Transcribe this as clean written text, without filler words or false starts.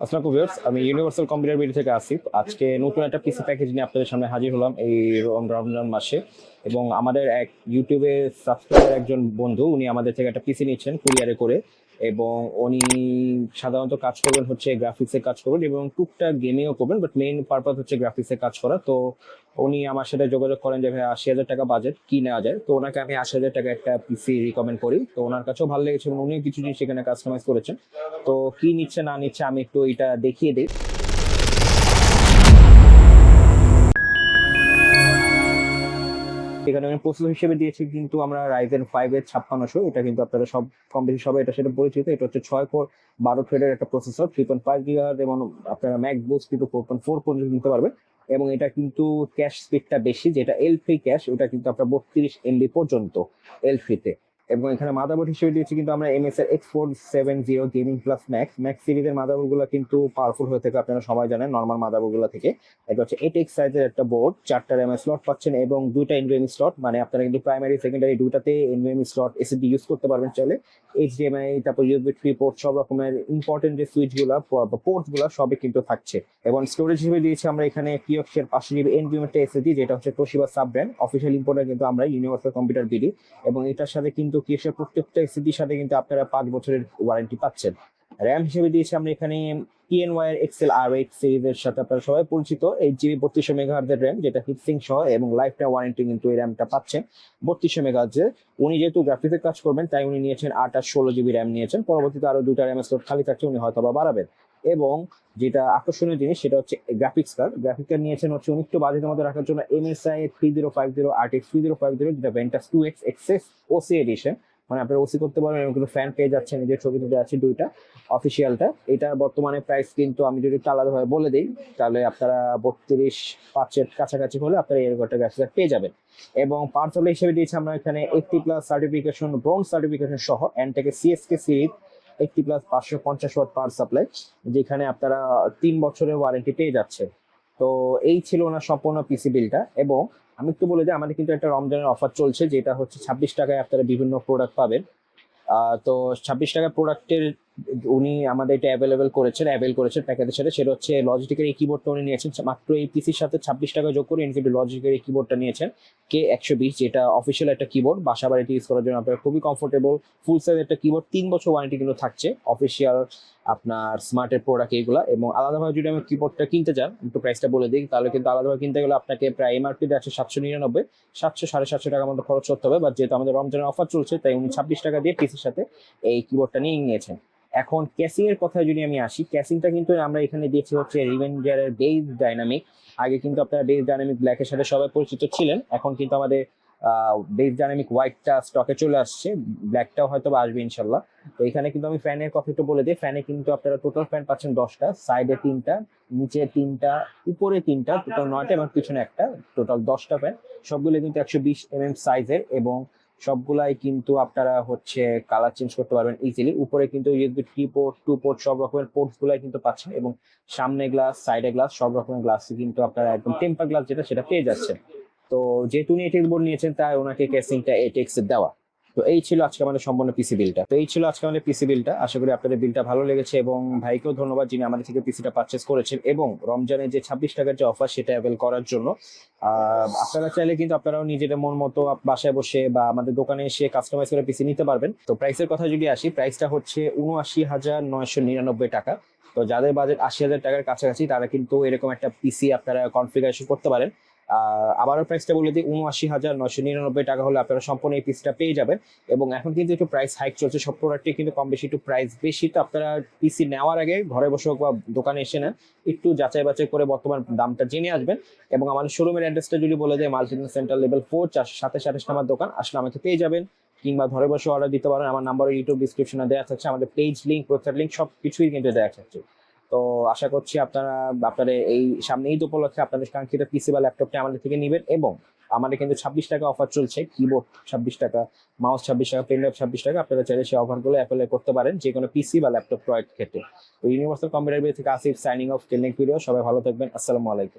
আসসালামু আলাইকুম ভিউয়ার্স, আমি ইউনিভার্সাল কম্পিউটার বিডি থেকে আসিফ। আজকে নতুন একটা পিসি প্যাকেজ নিয়ে আপনাদের সামনে হাজির হলাম এই রমজান মাসে। এবং আমাদের এক ইউটিউবে সাবস্ক্রাইবার একজন বন্ধু, উনি আমাদের থেকে একটা পিসি নিচ্ছেন কুরিয়ারে করে। এবং উনি সাধারণত কাজ করবেন হচ্ছে গ্রাফিক্সে কাজ করবেন এবং টুকটাক গেমিংও করবেন, বাট মেইন পারপাস হচ্ছে গ্রাফিক্সে কাজ করা। তো উনি আমার সাথে যোগাযোগ করেন যে ভাই ৮০,০০০ টাকা বাজেট কি নেওয়া যায়। তো ওনাকে আমি ৮০,০০০ টাকা একটা পিসি রিকমেন্ড করি। তো ওনার কাছেও ভালো লেগেছে এবং উনিও কিছু জিনিস সেখানে কাস্টমাইজ করেছেন। তো কি নিচ্ছে না নিচ্ছে আমি একটু এটা দেখিয়ে দিই। এখানে আমি প্রসেসর হিসেবে দিয়েছি কিন্তু আমরা Ryzen 5 এর 5600। এটা কিন্তু আপনারা সব কম বেশি সবাই এটা সেটা পরিচিত। এটা হচ্ছে 6 কোর 12 থ্রেডের একটা প্রসেসর, 3.5 GHz, এবং আপনারা ম্যাক বুস্ট কিন্তু 4.4 পর্যন্ত নিতে পারবেন। এবং এটা কিন্তু ক্যাশ স্পিডটা বেশি, যেটা L3 ক্যাশ, ওটা কিন্তু আপনার 32 MB পর্যন্ত L3 তে। এবং এখানে মাদারবোর্ড হিসেবে দিয়েছি কিন্তু আমরা MS এর X470 গেমিং প্লাস ম্যাক্স সিরিজের মাদারবোর্ড গুলো কিন্তু পাওয়ারফুল হয়ে থাকে, আপনারা সবাই জানেন নর্মাল মাদারবোর্ড গুলো থেকে। এটা হচ্ছে 8x সাইজের একটা বোর্ড, 4টা RAM স্লট পাচ্ছেন এবং 2টা NVMe স্লট, মানে আপনারা কিন্তু প্রাইমারি সেকেন্ডারি দুটাতে NVMe স্লট SSD ইউজ করতে পারবেন চাইলে। HDMI, তারপর USB 3 পোর্ট, সব রকমের ইম্পর্টেন্ট যে সুইচ গুলা পোর্টস গুলা সবই কিন্তু থাকছে। এবং স্টোরেজ হিসেবে দিয়েছি আমরা এখানে Kioxia 500GB NVMe একটা SSD, যেটা হচ্ছে Toshiba sub brand, official importer কিন্তু আমরা ইউনিভার্সাল কম্পিউটার বিডি। এবং এটার সাথে কিন্তু Kioxia প্রত্যেকটা SSDর সাথে কিন্তু আপনারা 5 বছরের ওয়ারেন্টি পাচ্ছেন। র্যাম হিসেবে দিয়েছি আমরা এখানে TNY এর XL-R8 সিরিজের সাথে আপনারা সবাই পরিচিত 8GB 3200 মেগাহার্জ এর র্যাম, যেটা হিটসিং সহ, এবং লাইফ টাইম ওয়ারেন্টি কিন্তু এই র্যামটা পাচ্ছেন 3200 মেগাহার্জ। উনি যেহেতু গ্রাফিক্সে কাজ করবেন তাই উনি নিয়েছেন 8 আর 16GB র্যাম নিয়েছেন। পরবর্তীতে আরো 2টা র্যাম স্লট খালি থাকছে, উনি হয়তো বা বাড়াবেন। এবং যেটা আকর্ষণীয় জিনিস সেটা হচ্ছে গ্রাফিক্স কার্ড নিয়েছেন হচ্ছে উনি একটু বাজেটের মধ্যে রাখার জন্য MSI 3050 RTX 3050, যেটা Ventus 2X access OC addition. মানে আপনারা ওসি করতে পারবেন এবং কিন্তু ফ্যান পেয়ে যাচ্ছেন, নিজের ছবি তুলে আছে দুইটা অফিসিয়ালটা। এটার বর্তমানে প্রাইস কিন্তু আমি যদি একটু আলাদাভাবে বলে দিই তাহলে আপনারা 32,500 কাছাকাছি হলে আপনারা এরকম একটা গ্রাফিক্স পেয়ে যাবেন। এবং পাওয়ার সাপ্লাই হিসেবে দিয়েছি আমরা এখানে 80+ সার্টিফিকেশন, ব্রোঞ্জ সার্টিফিকেশন সহ এনটেকের CSK series 80+ 550 watt power supply, যেখানে আপনারা 3 বছরের ওয়ারেন্টি পেয়ে যাচ্ছে। তো এই ছিল ওনার সম্পূর্ণ পিসি বিলটা। এবং আমি একটু বলে দিই, আমাদের কিন্তু একটা রমজানের অফার চলছে, যেটা হচ্ছে 26 টাকায় আপনারা বিভিন্ন প্রোডাক্ট পাবেন। তো 26 টাকা প্রোডাক্টের উনি আমাদের এটা অ্যাভেল করেছেন প্যাকেজের সাথে। সেটা হচ্ছে লজিটেকের এই কিবোর্ডটা উনি নিয়েছেন মাত্র এই পিসির সাথে 26 টাকা যোগ করে। উনি কিন্তু লজিটেকের এই কিবোর্ডটা নিয়েছেন K120, যেটা অফিসিয়াল একটা কিবোর্ড, বাসা বাড়িতে ইউজ করার জন্য আপনার খুবই কমফোর্টেবল, ফুল সাইজ একটা কিবোর্ড। 3 বছর ওয়ারেন্টি কিন্তু থাকছে অফিসিয়াল আপনার স্মার্টের প্রোডাক্ট এইগুলা। এবং আলাদাভাবে যদি আমি কিবোর্ডটা কিনতে চান, একটু প্রাইসটা বলে দিই, তাহলে কিন্তু আলাদাভাবে কিনতে গেলে আপনাকে প্রায় MRP আছে 799, 700-750 টাকার মতো খরচ করতে হবে। বাট যেহেতু আমাদের রমজানের অফার চলছে তাই উনি 26 টাকা দিয়ে পিসির সাথে এই কিবোর্ডটা নিয়ে নিয়েছেন। এখন ক্যাসিং এর কথায় যদি আমি আসি, ক্যাসিংটা কিন্তু আমরা এখানে দিয়েছি হচ্ছে রিভেঞ্জারের বেজ ডাইনামিক। আগে কিন্তু আপনারা বেজ ডাইনামিক ব্ল্যাকের সাথে সবাই পরিচিত ছিলেন, এখন কিন্তু আমাদের বেজ ডাইনামিক হোয়াইটটা স্টকে চলে আসছে, ব্ল্যাকটাও হয়তো আসবে ইনশাল্লাহ। তো এখানে কিন্তু আমি ফ্যানের কথা একটু বলে দিই। ফ্যানে কিন্তু আপনারা টোটাল ফ্যান পাচ্ছেন 10টা, সাইডে 3টা, নিচে 3টা, উপরে 3টা, টোটাল 9টা, এবং পিছনে একটা, টোটাল 10টা ফ্যান। সবগুলো কিন্তু 120 mm সাইজের, এবং সবগুলাই কিন্তু আপনারা হচ্ছে কালার চেঞ্জ করতে পারবেন ইজিলি। উপরে কিন্তু USB 3 পোর্ট 2 পোর্ট সব রকমের পোর্টস গুলাই কিন্তু পাচ্ছেন, এবং সামনে গ্লাস, সাইডে গ্লাস, সব রকমের গ্লাস কিন্তু আপনারা একদম টেম্পার গ্লাস যেটা সেটা পেয়ে যাচ্ছেন। তো যেহেতু উনি 8x বোর্ড নিয়েছেন তাই ওনাকে কেসিংটা 8x এর দেওয়া। তো এই ছিল আজকে আমাদের সম্পূর্ণ পিসি বিলটা। আশা করি আপনাদের বিলটা ভালো লেগেছে, এবং ভাইকেও ধন্যবাদ যিনি আমাদের থেকে পিসিটা পারচেস করেছেন এবং রমজানের যে 26 টাকার যে অফার সেটা অ্যাভেল করার জন্য। আপনারা চাইলে কিন্তু আপনারাও নিজেদের মন মতো বাসায় বসে বা আমাদের দোকানে এসে কাস্টমাইজ করে পিসি নিতে পারবেন। তো প্রাইসের কথা যদি আসি, প্রাইসটা হচ্ছে ৭৯,৯৯৯ টাকা। তো যাদের বাজেট ৮০,০০০ টাকার কাছাকাছি তারা কিন্তু এরকম একটা পিসি আপনারা কনফিগারেশন করতে পারেন। আবারও প্রাইসটা বলে দিই, ৭৯,৯৯৯ টাকা হলে আপনারা সম্পূর্ণ এই পিসটা পেয়ে যাবেন। এবং এখন কিন্তু একটু প্রাইস হাইক চলছে, সব প্রোডাক্টে কিন্তু কম বেশি একটু প্রাইস বেশি। তো আপনারা পিসি নেওয়ার আগে ঘরে বসে হোক বা দোকানে এসে নেন, একটু যাচাই বাছাই করে বর্তমান দামটা জেনে আসবেন। এবং আমাদের শোরুমের অ্যাড্রেসটা যদি বলে দেয়, মাল্টিপ্লান সেন্টার লেভেল 4, 427 নম্বর দোকান, আসলে আমাকে পেয়ে যাবেন। কিংবা ঘরে বসে অর্ডার দিতে পারেন, আমার নাম্বার ইউটিউব ডিসক্রিপশনে দেওয়া থাকছে, আমাদের পেজ লিঙ্ক, ওয়েবসাইট লিঙ্ক সবকিছুই কিন্তু দেওয়া থাকছে। তো আশা করছি আপনাদের এই সামনে ঈদ উপলক্ষে আপনাদের কাঙ্ক্ষিত পিসি বা ল্যাপটপটা আমাদের থেকে নেবেন। এবং আমাদের কিন্তু 26 টাকা অফার চলছে, কিবোর্ড 26 টাকা, মাউস 26 টাকা, পেন ড্রাইভ 26 টাকা। আপনারা চাইলে সেই অফারগুলো অ্যাপ্লাই করতে পারেন যে কোনো পিসি বা ল্যাপটপ ক্রয়ের ক্ষেত্রে। তো ইউনিভার্সাল কম্পিউটার থেকে আসিফ সাইনিং অফ। টেল নেক্সট ভিডিও। সবাই ভালো থাকবেন। আসসালামু আলাইকুম।